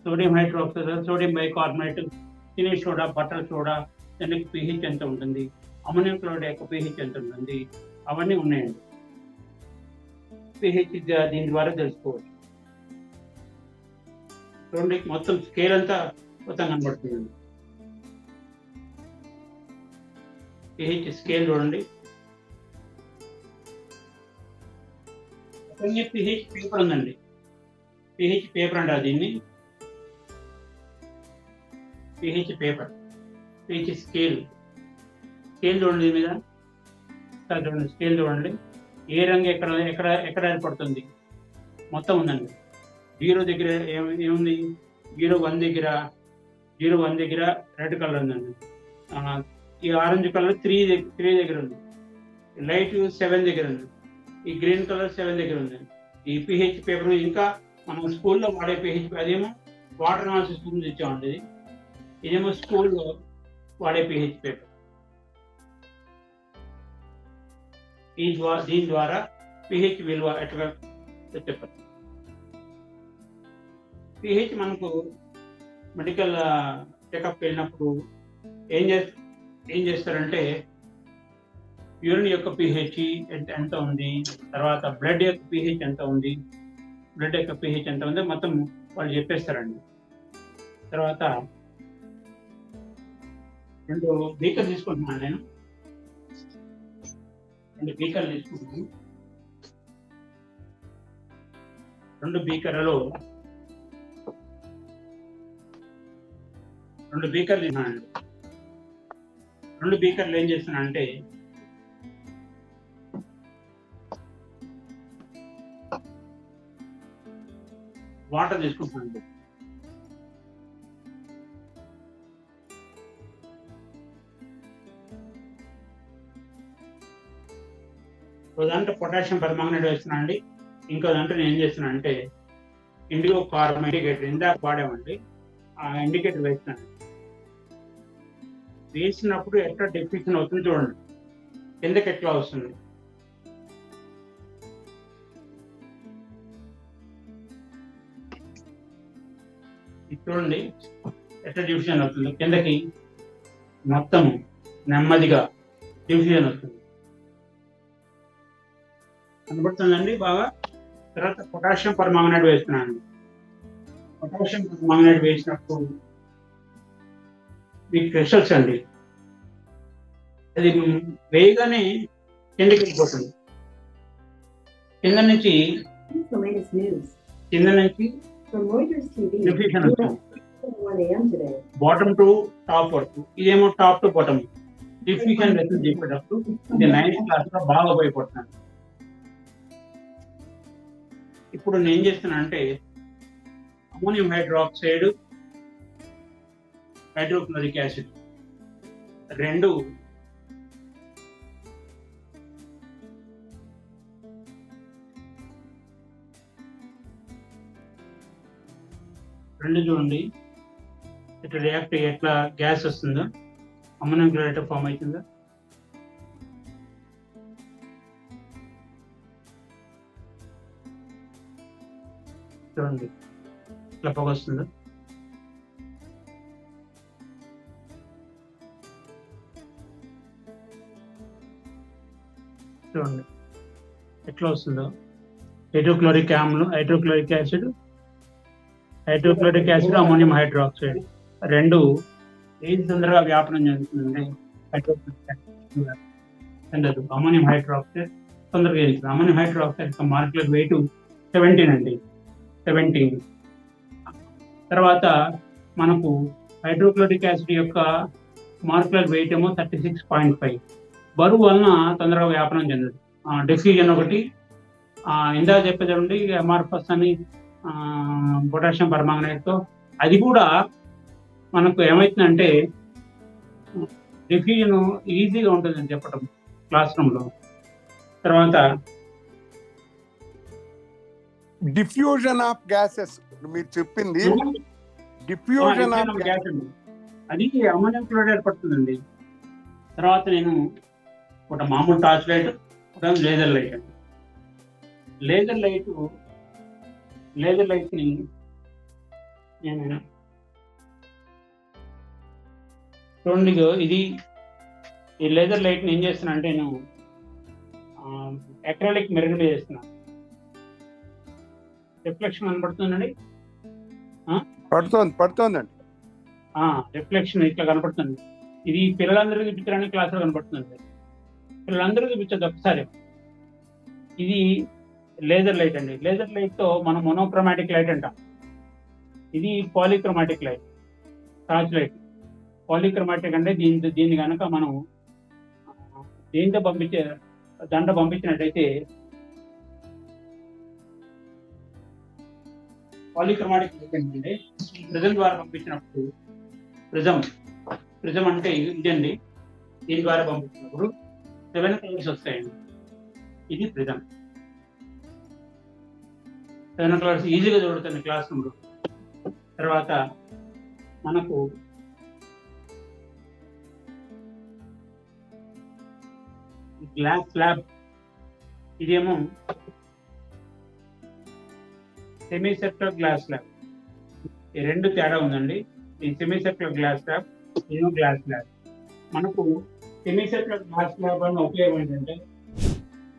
సోడియం హైడ్రాక్సైడ్, సోడియం బైకార్బోనేట్, తినే సోడా, బటర్ సోడా, దానికి pH ఎంత ఉంటుంది, అమ్మోనియం క్లోరైడ్ యొక్క pH ఎంత ఉంటుంది, అవన్నీ ఉన్నాయండి. pH దీని ద్వారా తెలుసుకోవచ్చు. చూడండి, మొత్తం స్కేల్ అంతా మొత్తం కనబడుతుందండి. pH స్కేల్ చూడండి. pH పేపర్ ఉందండి. pH పేపర్ అంటారు దీన్ని. pH పేపర్, pH స్కేల్ చూడండి. దీని మీద చూడండి, స్కేల్ చూడండి. ఏ రంగు ఎక్కడ ఏర్పడుతుంది మొత్తం ఉందండి. 0 దగ్గర ఏముంది, 0 1 దగ్గర రెడ్ కలర్ ఉందండి. ఈ ఆరెంజ్ కలర్ 3 దగ్గర ఉంది. లైట్ 7 దగ్గర ఉంది. ఈ గ్రీన్ కలర్ 7 దగ్గర ఉంది. ఈ pH పేపర్ ఇంకా మనం స్కూల్లో వాడే pH, అదేమో వాటర్ అనాలిసిస్ ముందు ఇచ్చామండి. ఇదేమో స్కూల్లో వాడే pH పేపర్. దీని ద్వారా pH విలువ ఎట్లా చెప్పచ్చు. pH మనకు మెడికల్ చెకప్ వెళ్ళినప్పుడు ఏం చేస్తారంటే యూరిన్ యొక్క pH ఎంత ఉంది, తర్వాత బ్లడ్ యొక్క pH ఎంత ఉంది, మొత్తం వాళ్ళు చెప్పేస్తారండి. తర్వాత 2 బీకర్ తీసుకుంటున్నాను నేను. 2 బీకర్లు తీసుకుంటున్నాను. 2 బీకర్లలో 2 బీకర్లు తిన్నానండి. 2 బీకర్లు ఏం చేస్తున్నానంటే వాటర్ తీసుకుంటున్నాను. దాంట్లో పొటాషియం పర్మాంగనేట్ వేస్తున్నాను అండి. ఇంకో దాంట్లో నేను ఏం చేస్తున్నాను అంటే ఇండిగో కార్బన్ ఇండికేటర్, ఇందాక వాడామండి, ఆ ఇండికేటర్ వేస్తున్నాను. వేసినప్పుడు ఎట్లా డెఫినేషన్ అవుతుంది చూడండి, కిందకి ఎట్లా వస్తుంది. చూడండి ఎట్లా డిఫ్యూజన్ అవుతుంది, కిందకి మొత్తం నెమ్మదిగా డిఫ్యూజన్ అవుతుంది, కనబడుతుందండి బాగా. తర్వాత పొటాషియం పర్మాంగనేట్ వేస్తున్నాను. పొటాషియం పర్మాంగనేట్ వేసినప్పుడు మీకు క్రిస్టల్స్ అండి, అది వేయగానే కిందకి వెళ్ళిపోతుంది. కింద నుంచి From Reuters TV, డిఫ్యూజన్ అవుతుంది 1 a.m. today. Bottom to top వరకు. ఇదేమో top to bottom. Diffusion lesson చెప్పేటప్పుడు ఇది 9th క్లాస్ లో బాగా ఉపయోగపడుతున్నాను. ఇప్పుడు నేను ఏం చేస్తున్నా అంటే అమోనియం హైడ్రాక్సైడ్, హైడ్రోక్లోరిక్ యాసిడ్ రెండు చూడండి ఇట్లా రియాక్ట్ ఎట్లా గ్యాస్ వస్తుందో, అమ్మోనియం క్లోరైడ్ ఫామ్ అవుతుందో. చూడండి ఇట్లా పొగ వస్తుందో. చూడండి ఎట్లా వస్తుందో. హైడ్రోక్లోరిక్ యాసిడ్, అమోనియం హైడ్రాక్సైడ్ రెండు ఏది తొందరగా వ్యాపనం చెందుతుందండి? చెందదు. అమోనియం హైడ్రాక్సైడ్ తొందరగా వెళ్తుంది. అమోనియం హైడ్రాక్సైడ్ యొక్క మాలిక్యులర్ వెయిట్ 17 అండి, 17. తర్వాత మనకు హైడ్రోక్లోరిక్ యాసిడ్ యొక్క మాలిక్యులర్ వెయిట్ ఏమో 36.5. బరువు వలన తొందరగా వ్యాపనం చెందదు. డిఫ్యూజన్ ఒకటి, ఇందాక చెప్పేదండి అమార్ఫస్ అని పొటాషియం పర్మాంగనేట్తో, అది కూడా మనకు ఏమవుతుందంటే డిఫ్యూజన్ ఈజీగా ఉంటుందని చెప్పటం క్లాస్ రూమ్లో. తర్వాత డిఫ్యూజన్ ఆఫ్ గ్యాసెస్ మీరు చెప్పింది, డిఫ్యూజన్ ఆఫ్ గ్యాస్ అండి, అది అమోనియం క్లోరైడ్ ఏర్పడుతుందండి. తర్వాత నేను ఒక మామూలు టార్చ్ లైట్, ఒక లేజర్ లైట్ అండి. లేజర్ లైట్ని నేను చూడండి, ఇది ఈ లేజర్ లైట్ని ఏం చేస్తున్నా అంటే నేను అక్రిలిక్ మెరుగులు చేస్తున్నా. రిఫ్లెక్షన్ కనపడుతుందండి, పడుతోందండి. రిఫ్లెక్షన్ ఇట్లా కనపడుతుంది. ఇది పిల్లలందరూ చూపించడానికి క్లాసులో కనపడుతుంది. పిల్లలందరూ చూపించదు ఒకసారి. ఇది లేజర్ లైట్ అండి. లేజర్ లైట్తో మనం మోనోక్రోమాటిక్ లైట్ అంటాం. ఇది పాలిక్రోమాటిక్ లైట్, టార్చ్ లైట్. పాలిక్రోమాటిక్ అంటే దీన్ని కనుక మనం దీంతో పంపించినట్టయితే పాలిక్రోమాటిక్ లైట్ ఏంటంటే ప్రిజం ద్వారా పంపించినప్పుడు, ప్రిజం అంటే ఇదండి, దీని ద్వారా పంపించినప్పుడు 7 కలర్స్ వస్తాయండి. ఇది ప్రిజం. 7 కలర్స్ ఈజీగా చూడుతుంది క్లాస్ రూమ్లో. తర్వాత మనకు గ్లాస్ స్లాబ్, ఇదేమో సెమీసర్క్యులర్ గ్లాస్ స్లాబ్. ఈ రెండు తేడా ఉందండి. ఈ సెమీసర్క్యులర్ గ్లాస్ స్లాబ్, ఇదేమో గ్లాస్ స్లాబ్. మనకు సెమీసర్క్యులర్ గ్లాస్ స్లాబ్ అన్న ఉపయోగం ఏంటంటే,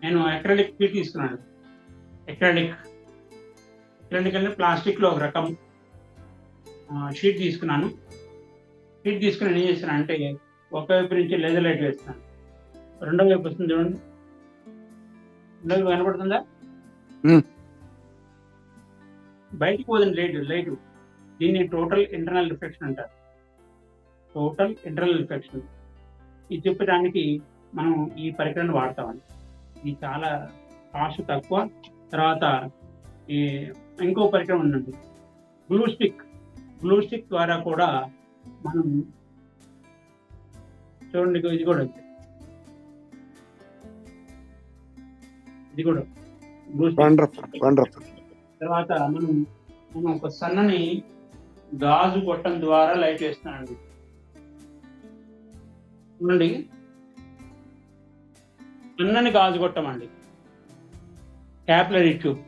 నేను అక్రిలిక్ షీట్ తీసుకున్నాను. అక్రిలిక్ అంటే ప్లాస్టిక్లో ఒక రకం షీట్ తీసుకున్నాను. షీట్ తీసుకుని ఏం చేస్తాను అంటే, ఒకవైపు నుంచి లేజర్ లైట్ వేస్తాను, రెండో వైపు వస్తుంది చూడండి. రెండో వైపు కనపడుతుందా? బయటికి పోతుంది లైట్. దీన్ని టోటల్ ఇంటర్నల్ రిఫ్లెక్షన్ అంటారు. టోటల్ ఇంటర్నల్ రిఫ్లెక్షన్ ఇది చెప్పడానికి మనం ఈ పరికరాన్ని వాడతామని. ఇది చాలా కాస్ట్ తక్కువ. తర్వాత ఈ ఇంకో పరికరం ఉందండి, గ్లూ స్టిక్ ద్వారా కూడా మనం చూడండి, ఇది కూడా గ్లూ స్టిక్. తర్వాత మనం ఒక సన్నని గాజు గొట్టం ద్వారా లైట్ వేస్తున్నానండి. చూడండి, సన్నని గాజు గొట్టం అండి, క్యాపిలరీ ట్యూబ్.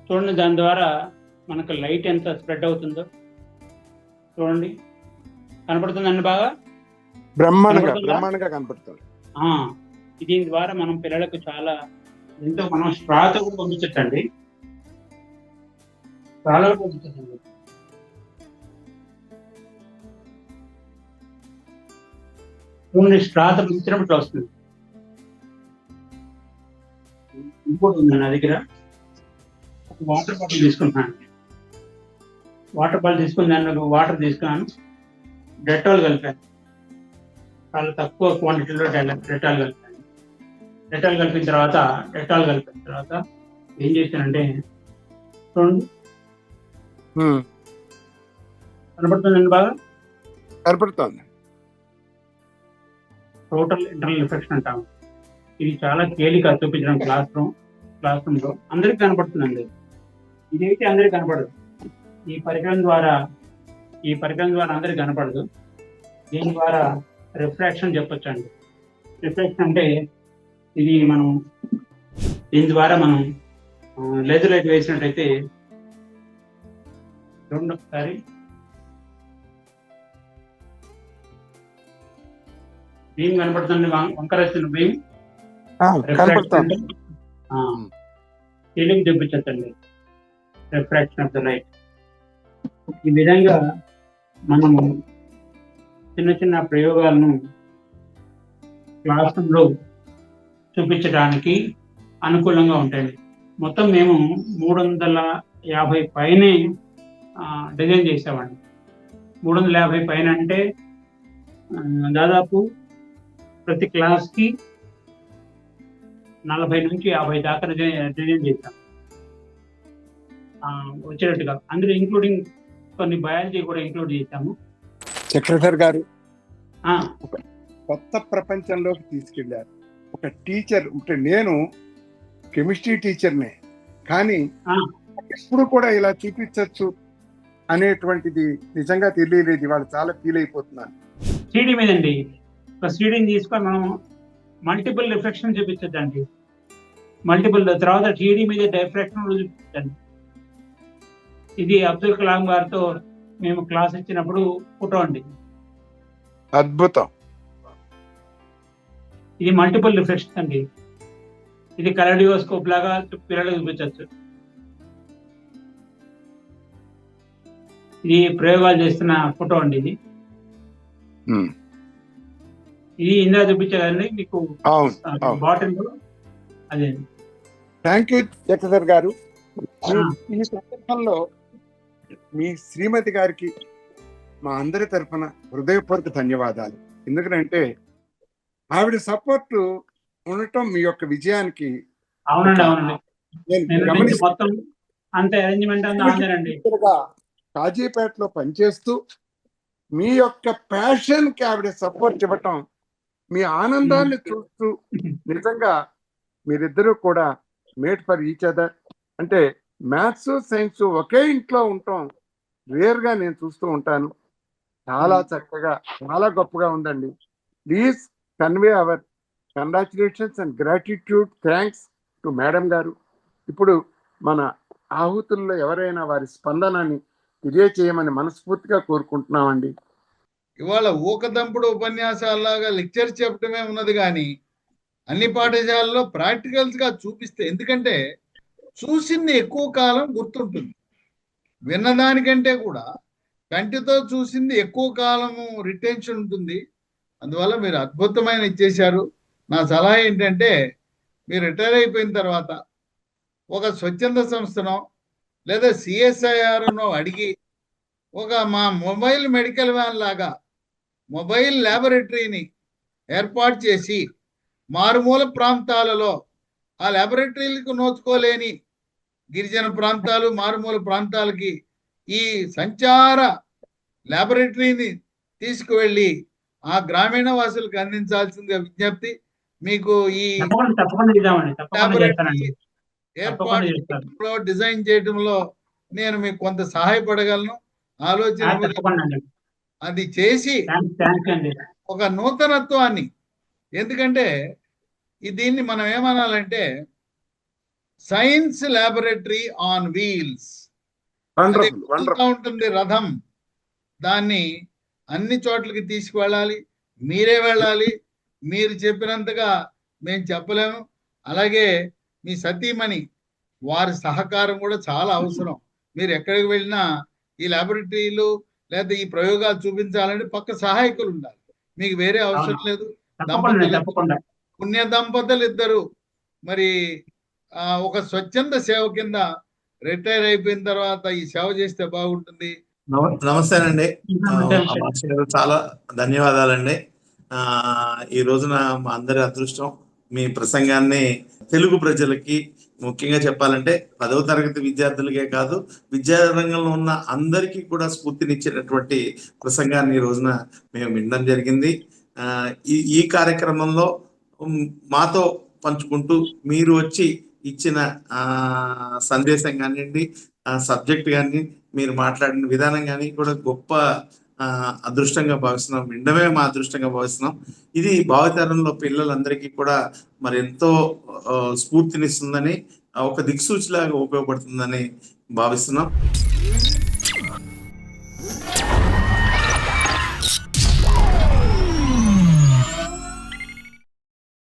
చూడండి, దాని ద్వారా మనకు లైట్ ఎంత స్ప్రెడ్ అవుతుందో. చూడండి, కనపడుతుందండి బాగా? కనపడుతుందా? బ్రహ్మాండంగా కనపడుతుంది. దీని ద్వారా మనం పిల్లలకు చాలా ఎంతో మనం స్ట్రాతో కూడా పంపించచ్చండి. స్ట్రాలో పంపించచ్చండి. చూడండి, స్ట్రాతో పంపించినప్పుడు వస్తుంది. ఇంకోటి ఉంది నా దగ్గర. వాటర్ బాటిల్ తీసుకుంటున్నాను. వాటర్ బాటిల్ తీసుకుని దాన్ని వాటర్ తీసుకున్నాను, డెటాల్ కలిపాను. చాలా తక్కువ క్వాంటిటీలో డెటాల్ కలిపాను. డెటాల్ కలిపిన తర్వాత ఏం చేశానంటే, చూడండి, కనపడుతుందండి బాగా? కనపడుతుంది. టోటల్ ఇంటర్నల్ ఇన్ఫెక్షన్ అంటాము. ఇది చాలా తేలిక చూపించడం క్లాస్ రూమ్లో అందరికి కనపడుతుందండి. ఇదైతే అందరికి కనపడదు. ఈ పరికరం ద్వారా అందరికి కనపడదు. దీని ద్వారా రిఫ్రాక్షన్ చెప్పొచ్చు అండి. రిఫ్రాక్షన్ అంటే ఇది దీని ద్వారా మనం లేజర్ లైట్ వేసినట్టయితే, చూడండి ఒకసారి, భీమ్ కనపడుతుంది, వంకర వచ్చిన భీమ్ కనపడుతుంది. ఫీలింగ్ చూపించండి, రిఫ్రాక్షన్ ఆఫ్ ద లైట్. ఈ విధంగా మనము చిన్న చిన్న ప్రయోగాలను క్లాస్ రూమ్లో చూపించడానికి అనుకూలంగా ఉంటాయండి. మొత్తం మేము 350 పైనే డిజైన్ చేసామండి. 350 పైన అంటే దాదాపు ప్రతి క్లాస్కి 40 నుంచి 50 దాకా డిజైన్ చేశాం వచ్చేటట్టుగా. అందులో ఇంక్లూడింగ్ కొన్ని బయాలజీ కూడా ఇంక్లూడ్ చేశాము. చక్రధర్ గారు కొత్త ప్రపంచంలోకి తీసుకెళ్లారు. ఒక టీచర్ అంటే, నేను కెమిస్ట్రీ టీచర్నే, కానీ ఎప్పుడు కూడా ఇలా చూపించవచ్చు అనేటువంటిది నిజంగా తెలియలేదు. వాళ్ళు చాలా ఫీల్ అయిపోతున్నాను. సీడీ మీదండి, ఒక సీడీని తీసుకొని మనం మల్టిపుల్ రిఫ్లెక్షన్ చూపించద్దండి. మల్టిపుల్ తర్వాత సీడీ మీద డైఫ్రాక్షన్ చూపించండి. ఇది అబ్దుల్ కలాం గారితో మేము క్లాస్ ఇచ్చినప్పుడు ఫోటో అండి. అద్భుతం. ఇది మల్టిపుల్ రిఫ్లెక్షన్ అండి. ఇది కలడియోస్కోప్ లాగా పిల్లలకు చూపించవచ్చు. ఇది ప్రయోగాలు చేస్తున్న ఫోటో అండి. ఇది ఇందా చూపించాలండి మీకు బాటిల్. అదే. థ్యాంక్ యూ చక్రధర్ గారు. ఈ సందర్భంలో మీ శ్రీమతి గారికి మా అందరి తరఫున హృదయపూర్వక ధన్యవాదాలు. ఎందుకంటే ఆవిడ సపోర్ట్ ఉండటం మీ యొక్క విజయానికి. అవునండి, మొత్తం అంత అరేంజ్మెంట్ అండి. కాజీపేటలో పనిచేస్తూ మీ యొక్క ప్యాషన్ కి ఆవిడ సపోర్ట్ ఇవ్వటం, మీ ఆనందాన్ని చూస్తూ, నిజంగా మీరిద్దరూ కూడా మేడ్ ఫర్ ఈచ్ అదర్. అంటే మ్యాథ్స్ సైన్స్ ఒకే ఇంట్లో ఉండటం రేర్ గా నేను చూస్తూ ఉంటాను. చాలా చక్కగా, చాలా గొప్పగా ఉందండి. Please convey our congratulations and gratitude, thanks to madam గారు. ఇప్పుడు మన ఆహుతుల్లో ఎవరైనా వారి స్పందనాన్ని తెలియచేయమని మనస్ఫూర్తిగా కోరుకుంటున్నామండి. ఇవాళ ఊకదంపుడు ఉపన్యాసాలాగా లెక్చర్ చెప్పడమే ఉన్నది, కానీ అన్ని పాఠశాలల్లో ప్రాక్టికల్స్ గా చూపిస్తే, ఎందుకంటే చూసింది ఎక్కువ కాలం గుర్తుంటుంది. విన్నదానికంటే కూడా కంటితో చూసింది ఎక్కువ కాలము రిటెన్షన్ ఉంటుంది. అందువల్ల మీరు అద్భుతమైన ఇచ్చేశారు. నా సలహా ఏంటంటే, మీరు రిటైర్ అయిపోయిన తర్వాత ఒక స్వచ్ఛంద సంస్థనో లేదా సిఎస్ఐఆర్నో అడిగి మా మొబైల్ మెడికల్ వ్యాన్ లాగా మొబైల్ ల్యాబొరేటరీని ఏర్పాటు చేసి మారుమూల ప్రాంతాలలో ఆ ల్యాబొరేటరీలకు నోచుకోలేని గిరిజన ప్రాంతాలు, మారుమూల ప్రాంతాలకి ఈ సంచార ల్యాబొరేటరీని తీసుకువెళ్ళి ఆ గ్రామీణ వాసులకు అందించాల్సిందిగా విజ్ఞప్తి. మీకు ఈ ఏర్పాటు డిజైన్ చేయడంలో నేను మీకు కొంత సహాయపడగలను. ఆలోచన అది చేసి ఒక నూతనత్వాన్ని, ఎందుకంటే దీన్ని మనం ఏమనాలంటే సైన్స్ ల్యాబొరేటరీ ఆన్ వీల్స్ ఉంటుంది. రథం దాన్ని అన్ని చోట్లకి తీసుకువెళ్ళాలి. మీరే వెళ్ళాలి. మీరు చెప్పినంతగా మేము చెప్పలేము. అలాగే మీ సతీమణి వారి సహకారం కూడా చాలా అవసరం. మీరు ఎక్కడికి వెళ్ళినా ఈ లాబొరేటరీలు లేదా ఈ ప్రయోగాలు చూపించాలంటే పక్క సహాయకులు ఉండాలి. మీకు వేరే అవసరం లేదు. తప్పకుండా పుణ్య దంపతులు ఇద్దరు మరి ఒక స్వచ్ఛంద సేవ కింద రిటైర్ అయిపోయిన తర్వాత ఈ సేవ చేస్తే బాగుంటుంది. నమస్తేనండి. చాలా ధన్యవాదాలండి. ఈ రోజున మా అందరి అదృష్టం మీ ప్రసంగాన్ని తెలుగు ప్రజలకి, ముఖ్యంగా చెప్పాలంటే 10వ తరగతి విద్యార్థులకే కాదు, విద్యారంగంలో ఉన్న అందరికీ కూడా స్ఫూర్తినిచ్చేటటువంటి ప్రసంగాన్ని ఈ రోజున మేము వినడం జరిగింది. ఈ కార్యక్రమంలో మాతో పంచుకుంటూ మీరు వచ్చి ఇచ్చిన సందేశం కానివ్వండి, సబ్జెక్ట్ కానీ, మీరు మాట్లాడిన విధానం కానీ కూడా గొప్ప అదృష్టంగా భావిస్తున్నాం. వినడమే మా అదృష్టంగా భావిస్తున్నాం. ఇది భావితరంలో పిల్లలందరికీ కూడా మరి ఎంతో స్ఫూర్తినిస్తుందని, ఒక దిక్సూచిలాగా ఉపయోగపడుతుందని భావిస్తున్నాం.